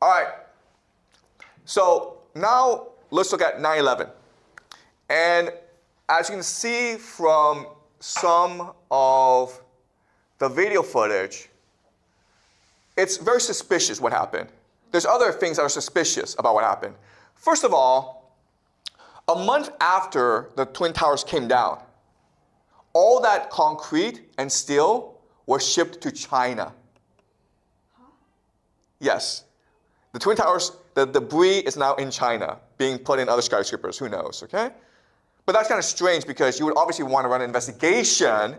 All right. So now let's look at 9/11. And as you can see from some of the video footage, it's very suspicious what happened. There's other things that are suspicious about what happened. First of all, a month after the Twin Towers came down, all that concrete and steel was shipped to China. Huh? Yes. The Twin Towers, the debris is now in China, being put in other skyscrapers. Who knows, okay? But that's kind of strange because you would obviously want to run an investigation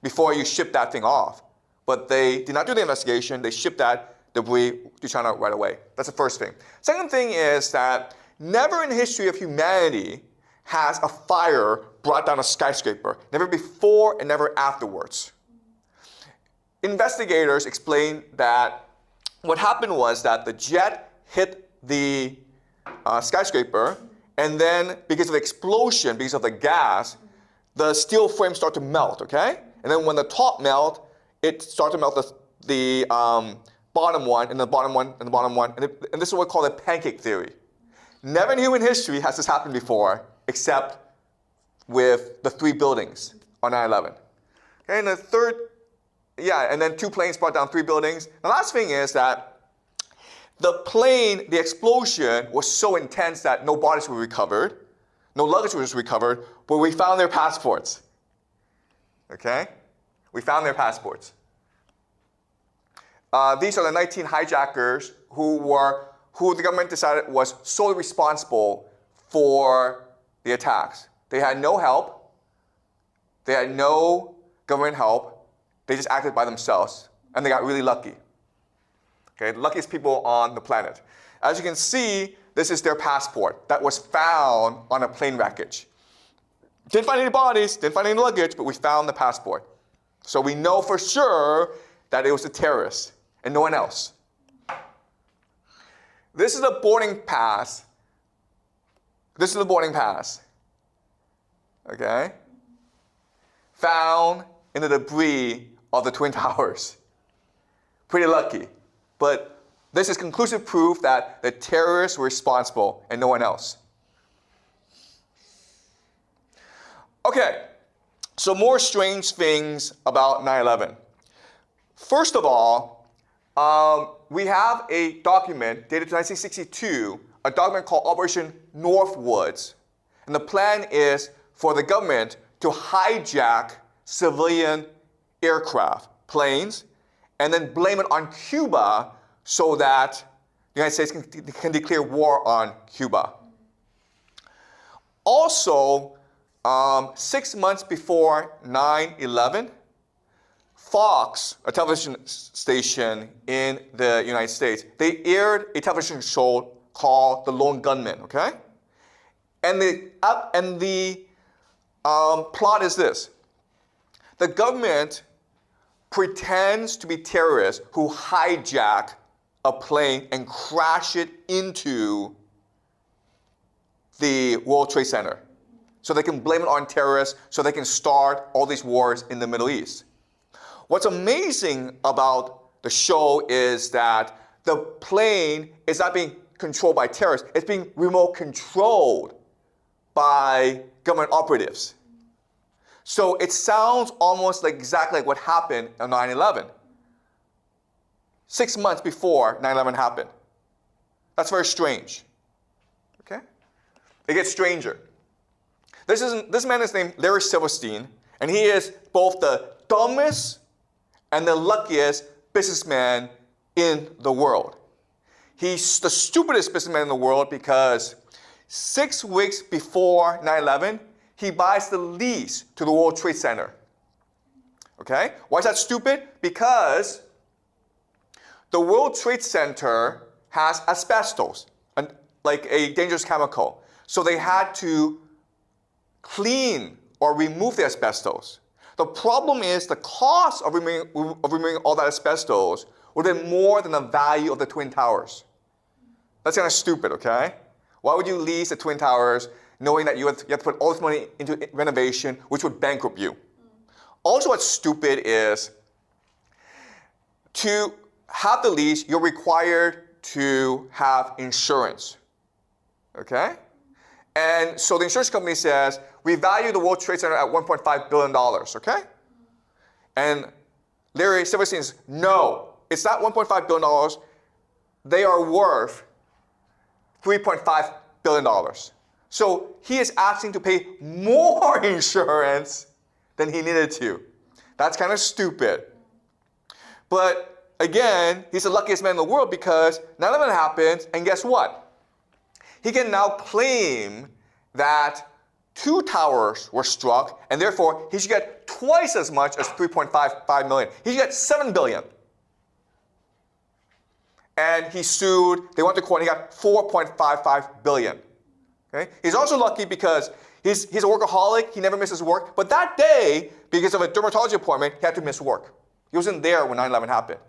before you ship that thing off. But they did not do the investigation. They shipped that debris to China right away. That's the first thing. Second thing is that never in the history of humanity has a fire brought down a skyscraper. Never before and never afterwards. Investigators explained that what happened was that the jet hit the skyscraper, and then because of the explosion, because of the gas, the steel frame started to melt, okay? And then when the top melt, it started to melt the bottom one, and the bottom one, and the bottom one, and this is what we call the pancake theory. Never in human history has this happened before, except with the 3 buildings on 9/11. Okay, and the third, and then 2 planes brought down 3 buildings. The last thing is that the plane, the explosion was so intense that no bodies were recovered, no luggage was recovered, but we found their passports. Okay? We found their passports. These are the 19 hijackers who the government decided was solely responsible for the attacks. They had no help. They had no government help. They just acted by themselves, and they got really lucky. Okay, the luckiest people on the planet. As you can see, this is their passport that was found on a plane wreckage. Didn't find any bodies, didn't find any luggage, but we found the passport. So we know for sure that it was the terrorists and no one else. This is a boarding pass. This is the boarding pass. Okay? Found in the debris of the Twin Towers. Pretty lucky. But this is conclusive proof that the terrorists were responsible and no one else. Okay, so more strange things about 9/11. First of all, we have a document dated 1962, a document called Operation Northwoods. And the plan is for the government to hijack civilian aircraft, planes, and then blame it on Cuba so that the United States can declare war on Cuba. Also, 6 months before 9/11, Fox, a television station in the United States, they aired a television show called The Lone Gunman, okay? And the plot is this. The government pretends to be terrorists who hijack a plane and crash it into the World Trade Center. So they can blame it on terrorists, so they can start all these wars in the Middle East. What's amazing about the show is that the plane is not being controlled by terrorists, it's being remote controlled by government operatives. So it sounds almost like exactly like what happened on 9/11. 6 months before 9/11 happened. That's very strange. Okay? It gets stranger. This man is named Larry Silverstein, and he is both the dumbest and the luckiest businessman in the world. He's the stupidest businessman in the world because 6 weeks before 9/11, he buys the lease to the World Trade Center. Okay? Why is that stupid? Because the World Trade Center has asbestos, like a dangerous chemical. So they had to clean or remove the asbestos. The problem is the cost of removing all that asbestos would have been more than the value of the Twin Towers. That's kind of stupid, okay? Why would you lease the Twin Towers knowing that you have to put all this money into renovation, which would bankrupt you? Also, what's stupid is to have the lease, you're required to have insurance. Okay? And so the insurance company says, we value the World Trade Center at $1.5 billion, okay? And Larry Silverstein says, no, it's not $1.5 billion. They are worth $3.5 billion. So he is asking to pay more insurance than he needed to. That's kind of stupid. But again, he's the luckiest man in the world because 9/11 happened, and guess what? He can now claim that 2 towers were struck, and therefore he should get twice as much as 3.55 million. He should get 7 billion. And he sued, they went to court, and he got 4.55 billion. Okay? He's also lucky because he's a workaholic, he never misses work, but that day, because of a dermatology appointment, he had to miss work. He wasn't there when 9/11 happened.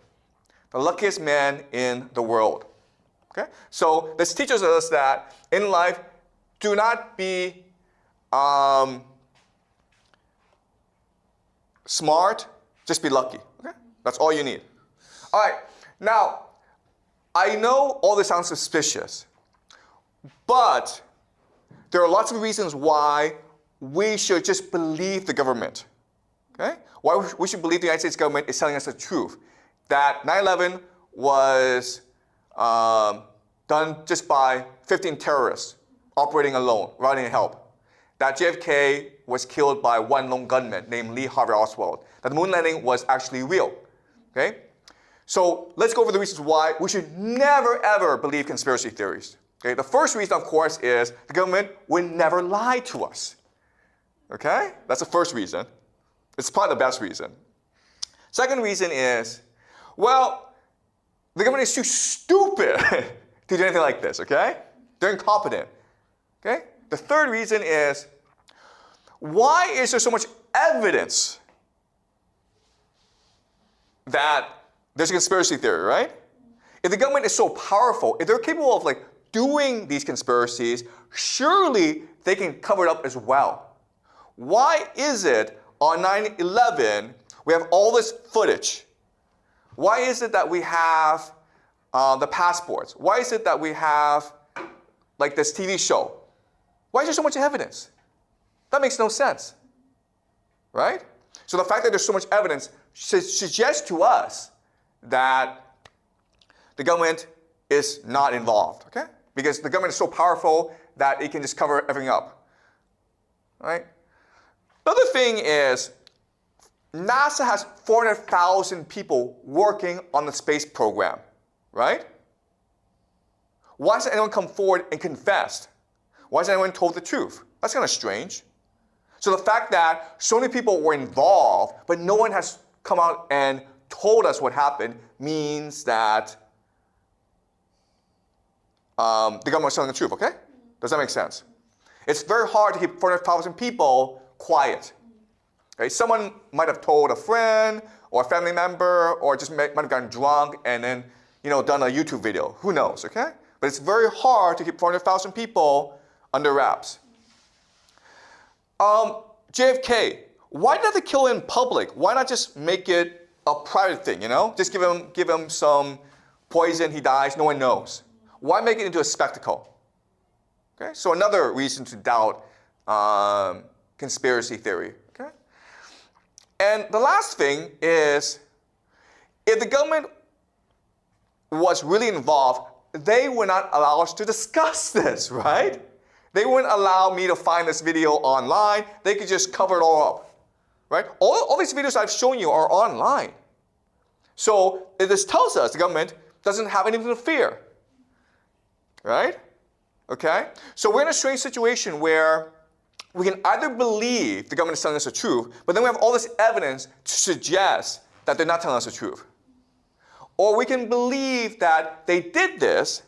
The luckiest man in the world. Okay? So this teaches us that in life, do not be smart, just be lucky. Okay? That's all you need. All right, now, I know all this sounds suspicious, but there are lots of reasons why we should just believe the government. Okay? Why we should believe the United States government is telling us the truth. That 9/11 was done just by 15 terrorists operating alone, without any help. That JFK was killed by one lone gunman named Lee Harvey Oswald. That the moon landing was actually real. Okay? So let's go over the reasons why we should never ever believe conspiracy theories. Okay? The first reason, of course, is the government would never lie to us. Okay? That's the first reason. It's probably the best reason. Second reason is, well, the government is too stupid to do anything like this, okay? They're incompetent, okay? The third reason is, why is there so much evidence that there's a conspiracy theory, right? If the government is so powerful, if they're capable of like doing these conspiracies, surely they can cover it up as well. Why is it on 9/11 we have all this footage? Why is it that we have the passports? Why is it that we have like this TV show? Why is there so much evidence? That makes no sense, right? So the fact that there's so much evidence suggests to us that the government is not involved, okay? Because the government is so powerful that it can just cover everything up, right? The other thing is, NASA has 400,000 people working on the space program, right? Why hasn't anyone come forward and confessed? Why hasn't anyone told the truth? That's kind of strange. So the fact that so many people were involved, but no one has come out and told us what happened means that the government is telling the truth, okay? Does that make sense? It's very hard to keep 400,000 people quiet. Okay? Someone might have told a friend or a family member or just might have gotten drunk and then done a YouTube video. Who knows, okay? But it's very hard to keep 400,000 people under wraps. JFK, why did they have to kill him in public? Why not just make it a private thing, Just give him some poison, he dies, no one knows. Why make it into a spectacle? Okay, so another reason to doubt conspiracy theory. Okay? And the last thing is, if the government was really involved, they would not allow us to discuss this, right? They wouldn't allow me to find this video online. They could just cover it all up, right? All these videos I've shown you are online. So this tells us the government doesn't have anything to fear, right? Okay? So we're in a strange situation where we can either believe the government is telling us the truth, but then we have all this evidence to suggest that they're not telling us the truth. Or we can believe that they did this,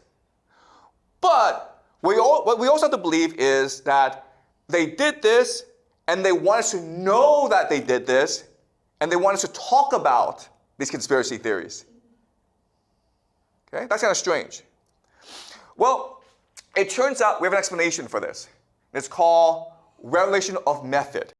but what we also have to believe is that they did this and they want us to know that they did this and they want us to talk about these conspiracy theories. Okay? That's kind of strange. Well, it turns out we have an explanation for this. It's called revelation of method.